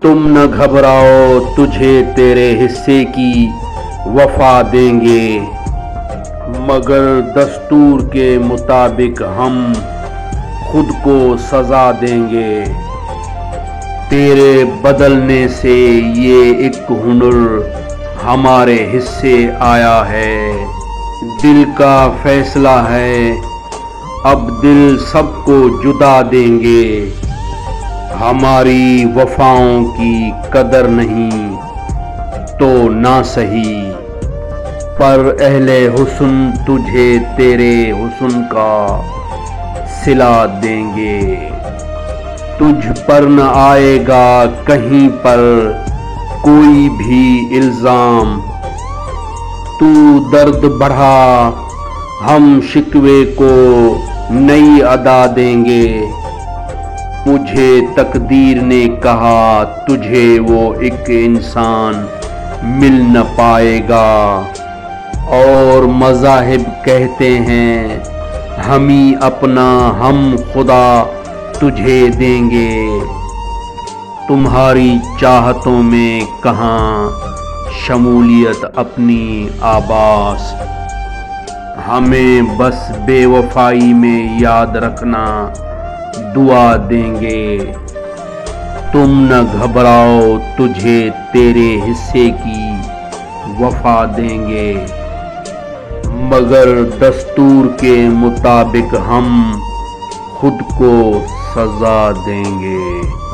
تم نہ گھبراؤ، تجھے تیرے حصے کی وفا دیں گے، مگر دستور کے مطابق ہم خود کو سزا دیں گے۔ تیرے بدلنے سے یہ ایک ہنر ہمارے حصے آیا ہے، دل کا فیصلہ ہے، اب دل سب کو جدا دیں گے۔ ہماری وفاؤں کی قدر نہیں تو نہ سہی، پر اہل حسن تجھے تیرے حسن کا صلہ دیں گے۔ تجھ پر نہ آئے گا کہیں پر کوئی بھی الزام، تو درد بڑھا، ہم شکوے کو نئی ادا دیں گے۔ مجھے تقدیر نے کہا تجھے وہ ایک انسان مل نہ پائے گا، اور مذاہب کہتے ہیں ہمیں اپنا ہم خدا تجھے دیں گے۔ تمہاری چاہتوں میں کہاں شمولیت اپنی آباس، ہمیں بس بے وفائی میں یاد رکھنا دعا دیں گے۔ تم نہ گھبراؤ، تجھے تیرے حصے کی وفا دیں گے، مگر دستور کے مطابق ہم خود کو سزا دیں گے۔